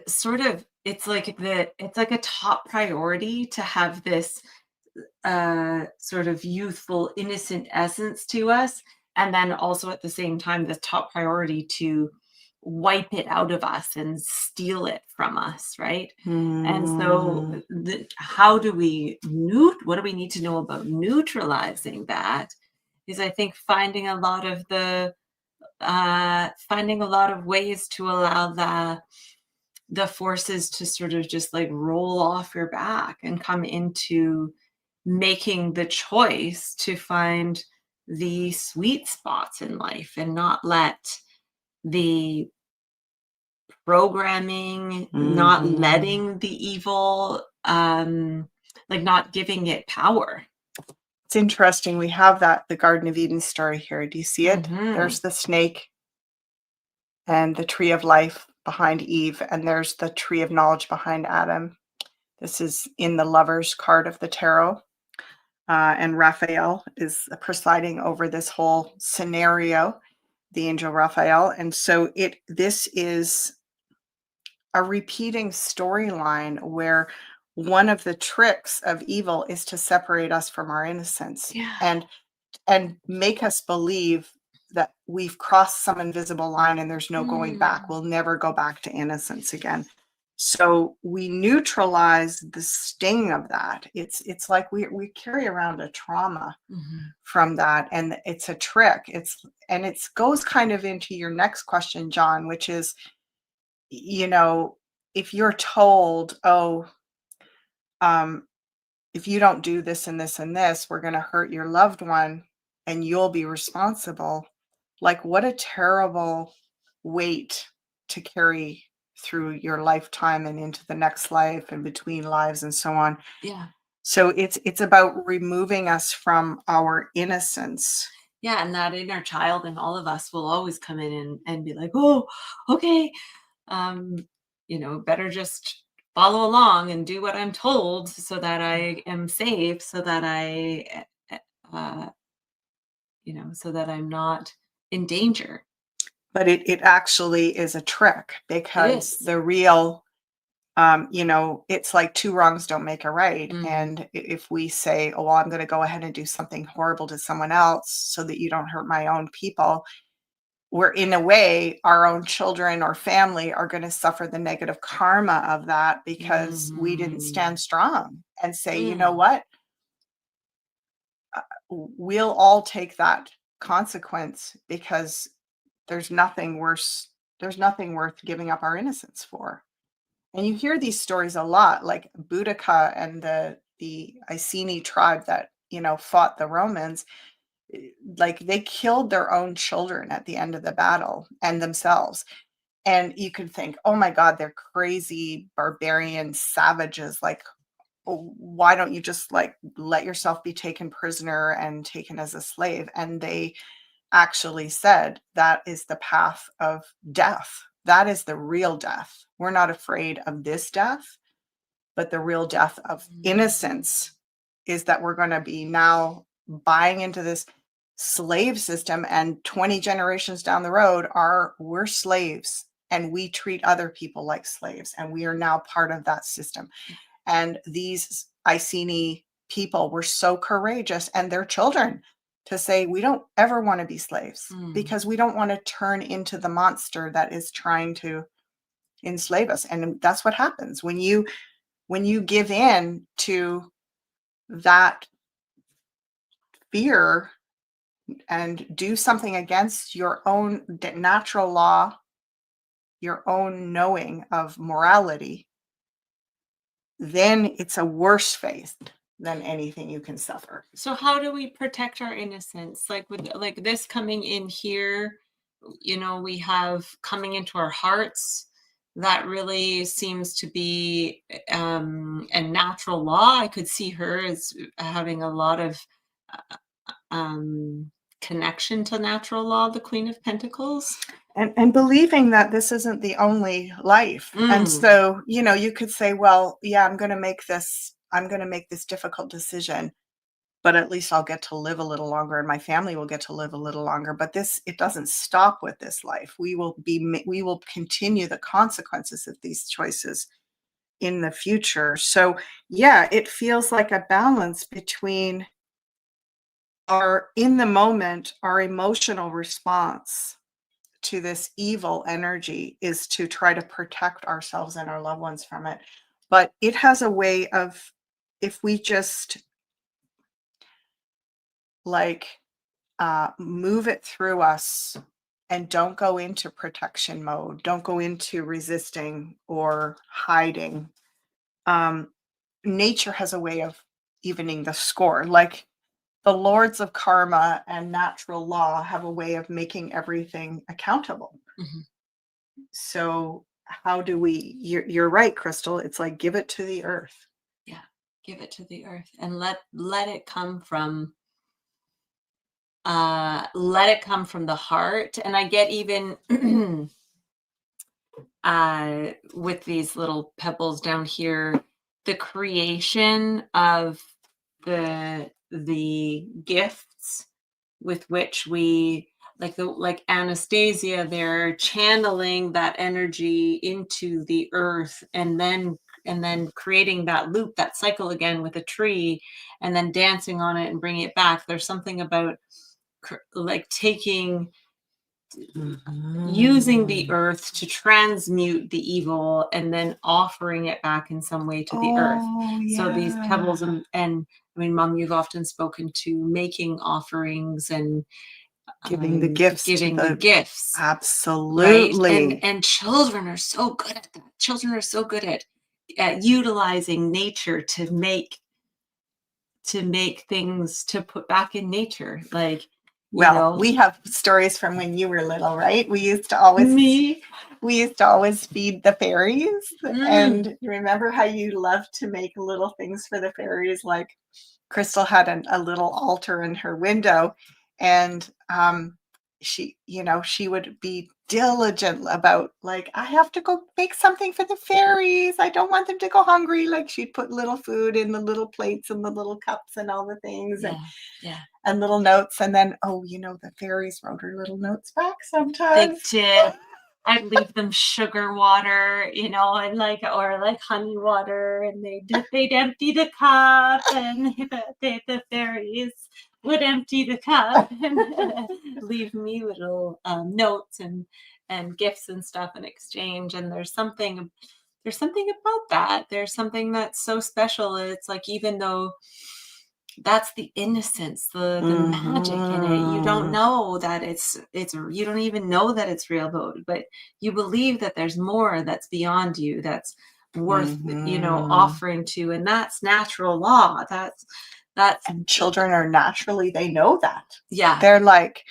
sort of it's like a top priority to have this sort of youthful innocent essence to us, and then also at the same time the top priority to wipe it out of us and steal it from us, right? And so how do we what do we need to know about neutralizing that is, I think, finding a lot of ways to allow the forces to sort of just like roll off your back and come into making the choice to find the sweet spots in life and not let the programming, not letting the evil, like not giving it power. It's interesting. We have the Garden of Eden story here. Do you see it? There's the snake and the tree of life behind Eve, and there's the tree of knowledge behind Adam. This is in the Lover's card of the tarot. And Raphael is presiding over this whole scenario, the angel Raphael. And so this is a repeating storyline where one of the tricks of evil is to separate us from our innocence and make us believe that we've crossed some invisible line and there's no going back. We'll never go back to innocence again. So we neutralize the sting of that. It's like we carry around a trauma from that, and it's a trick. It goes kind of into your next question, John, which is, if you're told, if you don't do this and this and this, we're going to hurt your loved one and you'll be responsible. Like, what a terrible weight to carry through your lifetime and into the next life and between lives and so on. Yeah. So it's about removing us from our innocence. Yeah, and that inner child in all of us will always come in and be like, oh, okay, better just follow along and do what I'm told so that I am safe, so that so that I'm not in danger. But it actually is a trick, because the real, it's like two wrongs don't make a right. And if we say, oh, well, I'm going to go ahead and do something horrible to someone else so that you don't hurt my own people, we're, in a way, our own children or family are going to suffer the negative karma of that because we didn't stand strong and say, you know what? We'll all take that consequence, because there's nothing worse. There's nothing worth giving up our innocence for. And you hear these stories a lot, like Boudica and the Iceni tribe that, fought the Romans. Like, they killed their own children at the end of the battle and themselves. And you could think, oh my God, they're crazy, barbarian savages. Like, why don't you just let yourself be taken prisoner and taken as a slave? And they actually said that is the path of death. That is the real death. We're not afraid of this death, but the real death of innocence is that we're going to be now buying into this slave system, and 20 generations down the road we're slaves and we treat other people like slaves, and we are now part of that system. And these Iceni people were so courageous, and their children, to say, we don't ever want to be slaves, because we don't want to turn into the monster that is trying to enslave us. And that's what happens when you give in to that fear and do something against your own natural law, your own knowing of morality, then it's a worse fate than anything you can suffer. So how do we protect our innocence? Like with like this coming in here, you know, we have coming into our hearts. That really seems to be a natural law. I could see her as having a lot of connection to natural law, the Queen of Pentacles. And believing that this isn't the only life. And so, you know, you could say, well, yeah, I'm going to make this difficult decision, but at least I'll get to live a little longer, and my family will get to live a little longer. But it doesn't stop with this life. We will continue the consequences of these choices in the future. So yeah, it feels like a balance between in the moment, our emotional response to this evil energy is to try to protect ourselves and our loved ones from it. But it has a way of, if we just move it through us and don't go into protection mode, don't go into resisting or hiding, nature has a way of evening the score. Like the lords of karma and natural law have a way of making everything accountable. So how do we, you're right, Crystal, it's like, give it to the earth. Yeah, give it to the earth and let it come from the heart. And I get even with these little pebbles down here, the creation of the gifts with which we like Anastasia, they're channeling that energy into the earth, and then creating that loop, that cycle again with a tree, and then dancing on it and bringing it back. There's something about like taking using the earth to transmute the evil and then offering it back in some way to the earth. Yeah. So these pebbles and I mean, Mom, you've often spoken to making offerings and giving the gifts. Absolutely. Right? And children are so good at that. Children are so good at utilizing nature to make things to put back in nature. Like, well, we have stories from when you were little, right? We used to always feed the fairies. And remember how you loved to make little things for the fairies? Like Crystal had a little altar in her window, and she would be diligent about, like, I have to go make something for the fairies. I don't want them to go hungry. Like, she'd put little food in the little plates and the little cups and all the things, and little notes. And then, the fairies wrote her little notes back sometimes. They did. I'd leave them sugar water, and or honey water, and they'd empty the cup, and the fairies would empty the cup and leave me little notes and gifts and stuff in exchange. And there's something about that. There's something that's so special. It's like, even though that's the innocence, the magic in it, you don't know that it's you don't even know that it's real, but you believe that there's more that's beyond you, that's worth offering to. And that's natural law. That's and children are naturally, they know that. Yeah, they're like,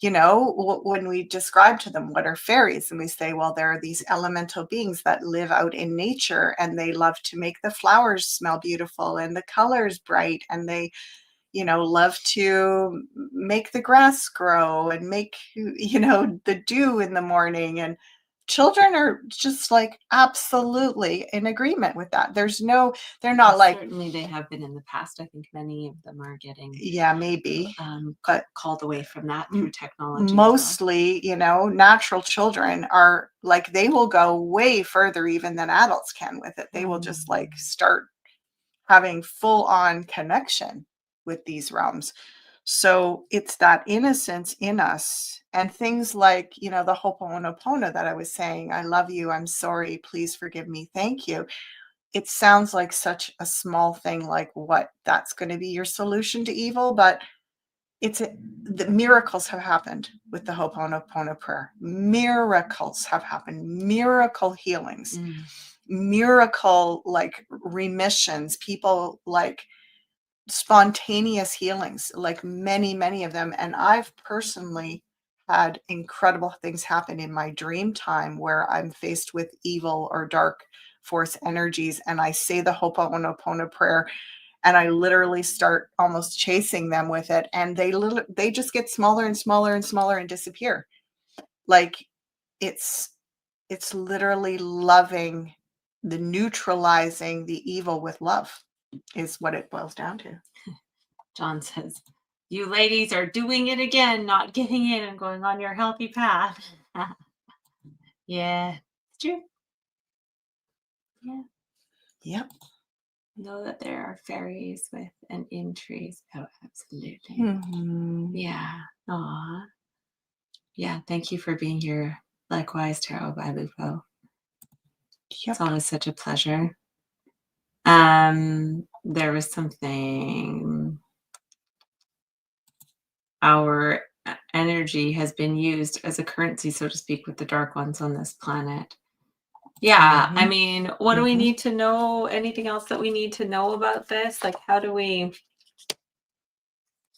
when we describe to them what are fairies, and we say, well, there are these elemental beings that live out in nature, and they love to make the flowers smell beautiful and the colors bright, and they love to make the grass grow and make the dew in the morning, and children are just like absolutely in agreement with that. They're not like, certainly they have been in the past. I think many of them are getting yeah, maybe, but called away from that through technology as well. mostly, natural children are like, they will go way further even than adults can with it. They will just like start having full on connection with these realms. So it's that innocence in us, and things like, the Ho'oponopono that I was saying, I love you, I'm sorry, please forgive me, thank you. It sounds like such a small thing, like what that's going to be your solution to evil, but the miracles have happened with the Ho'oponopono prayer. Miracles have happened, miracle healings, miracle like remissions, people like spontaneous healings, like many of them. And I've personally had incredible things happen in my dream time where I'm faced with evil or dark force energies, and I say the Ho'oponopono prayer, and I literally start almost chasing them with it, and they just get smaller and smaller and smaller and disappear. Like it's literally loving, the neutralizing the evil with love is what it boils down to. John says, you ladies are doing it again, not giving in and going on your healthy path. Yeah, it's true. Yeah. Yep. Know that there are fairies with and in trees. Oh, absolutely. Yeah. Aw. Yeah, thank you for being here. Likewise, Tarot by Lupo. Yep. It's always such a pleasure. There was something. Our energy has been used as a currency, so to speak, with the dark ones on this planet. Yeah, I mean, what do we need to know? Anything else that we need to know about this? Like, how do we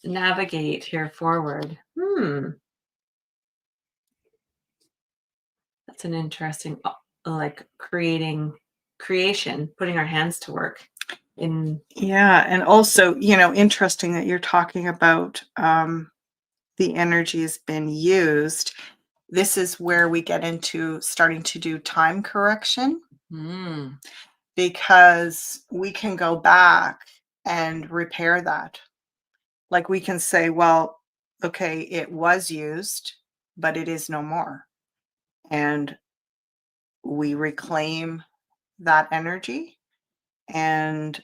navigate here forward? That's an interesting, like creation, putting our hands to work. Yeah, and also, interesting that you're talking about the energy has been used. This is where we get into starting to do time correction, because we can go back and repair that. Like we can say, well, okay, it was used, but it is no more. And we reclaim that energy and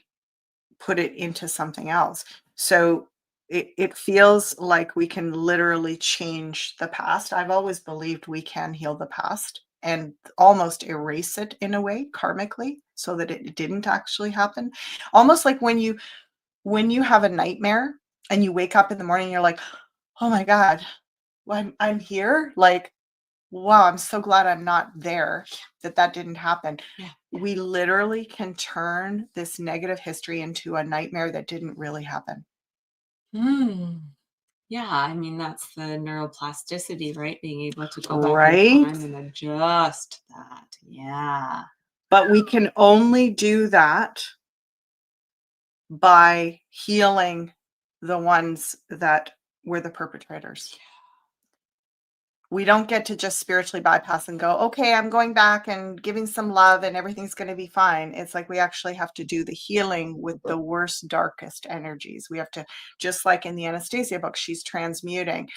put it into something else. So it feels like we can literally change the past. I've always believed we can heal the past and almost erase it in a way, karmically, so that it didn't actually happen. Almost like when you have a nightmare and you wake up in the morning, you're like, oh my God, I'm here. Like, wow, I'm so glad I'm not there, that didn't happen. Yeah. We literally can turn this negative history into a nightmare that didn't really happen. Yeah, I mean, that's the neuroplasticity, right? Being able to go back in time and adjust that. Yeah. But we can only do that by healing the ones that were the perpetrators. We don't get to just spiritually bypass and go, okay, I'm going back and giving some love and everything's going to be fine. It's like we actually have to do the healing with the worst, darkest energies. We have to, just like in the Anastasia book, she's transmuting.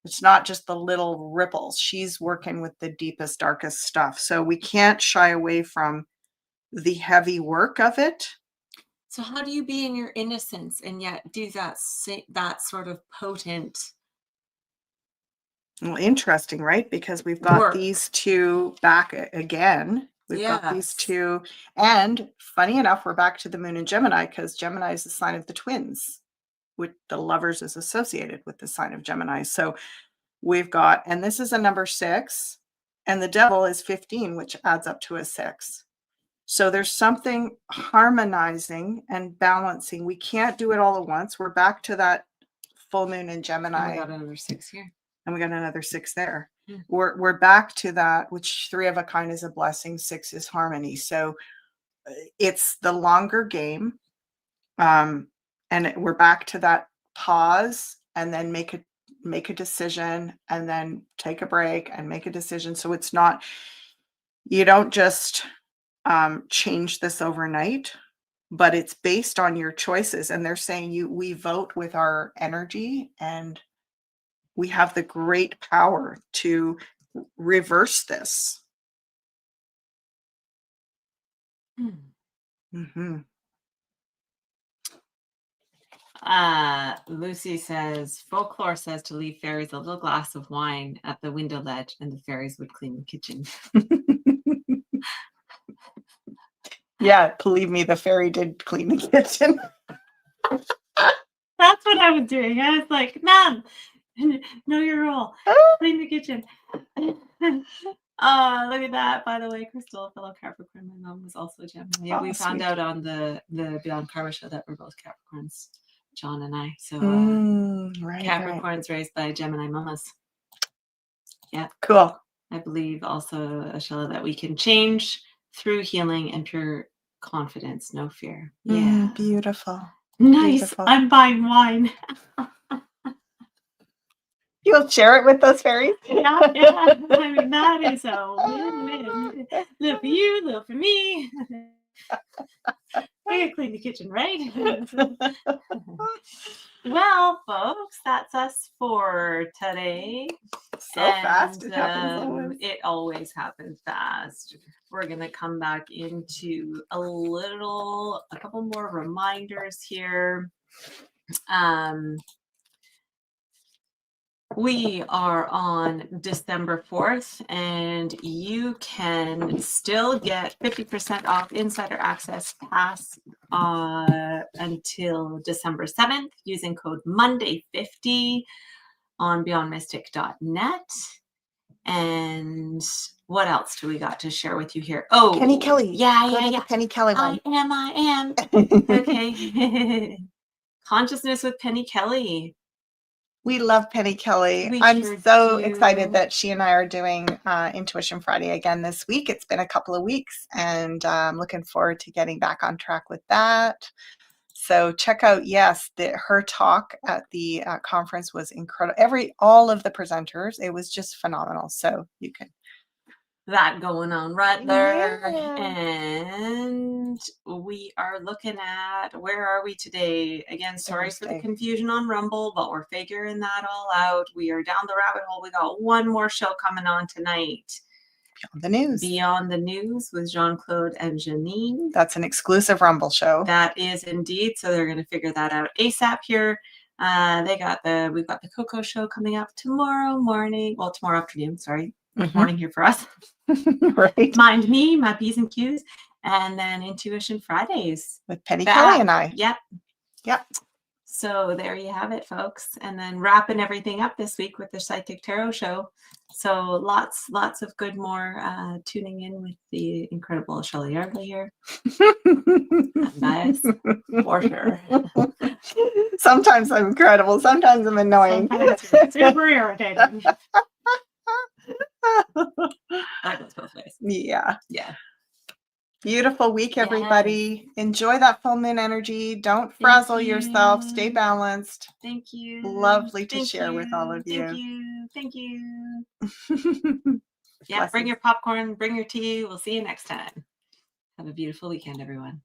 It's not just the little ripples. She's working with the deepest, darkest stuff. So we can't shy away from the heavy work of it. So how do you be in your innocence and yet do that sort of potent? Well, interesting, right? Because we've got these two back again. We've got these two. And funny enough, we're back to the moon in Gemini, because Gemini is the sign of the twins, with the lovers is associated with the sign of Gemini. So we've got, and this is a number 6, and the devil is 15, which adds up to a 6. So there's something harmonizing and balancing. We can't do it all at once. We're back to that full moon in Gemini. And we got another 6 here. And we got another 6 there. We're back to that, which 3 of a kind is a blessing, 6 is harmony. So it's the longer game. And we're back to that pause and then make a decision and then take a break and make a decision. So it's not, You don't just change this overnight, but it's based on your choices. And they're saying we vote with our energy, and we have the great power to reverse this. Mm-hmm. Lucy says, folklore says to leave fairies a little glass of wine at the window ledge and the fairies would clean the kitchen. Yeah, believe me, the fairy did clean the kitchen. That's what I was doing. I was like, Mom, know your role. Clean the kitchen. Look at that. By the way, Crystal, fellow Capricorn, my mom was also Gemini. Yeah, we found out on the Beyond Karma show that we're both Capricorns, John and I. So Capricorns raised by Gemini mamas. Yeah. Cool. I believe also, ASHALA, that we can change through healing and pure confidence, no fear. Yeah. Beautiful. Nice. Beautiful. I'm buying wine. You'll share it with those fairies? Yeah. I mean, that is a win-win. Little for you, little for me. I gotta clean the kitchen, right? Well, folks, that's us for today. So fast. It happens always. It always happens fast. We're going to come back into a couple more reminders here. We are on December 4th, and you can still get 50% off Insider Access Pass until December 7th using code Monday50 on BeyondMystic.net. And what else do we got to share with you here? Oh, Penny Kelly. Yeah. Penny Kelly one. I am. Okay. Consciousness with Penny Kelly. We love Penny Kelly. I'm so excited that she and I are doing Intuition Friday again this week. It's been a couple of weeks, and I'm looking forward to getting back on track with that. So check out, her talk at the conference was incredible. All of the presenters, it was just phenomenal. So you can. That going on right there. Yeah. And we are looking at, where are we today? Again, sorry for the confusion on Rumble, but we're figuring that all out. We are down the rabbit hole. We got one more show coming on tonight. Beyond the News. Beyond the News with Jean-Claude and Janine. That's an exclusive Rumble show. That is indeed. So they're going to figure that out ASAP here. We've got the Coco show coming up tomorrow morning. Well, tomorrow afternoon, sorry. Morning here for us. Right. Mind me, my P's and Q's. And then Intuition Fridays. With Penny Kelly and I. Yep. So there you have it, folks. And then wrapping everything up this week with the Psychic Tarot show. So lots of good more tuning in with the incredible ASHALA Yardley here. Nice. For sure. Sometimes I'm incredible. Sometimes I'm annoying. Sometimes super irritating. That goes both ways. Yeah. Beautiful week, everybody. Enjoy that full moon energy. Don't frazzle yourself. Stay balanced. Thank you. Lovely to share with all of you. Thank you. Yeah, bring your popcorn, bring your tea. We'll see you next time. Have a beautiful weekend, everyone.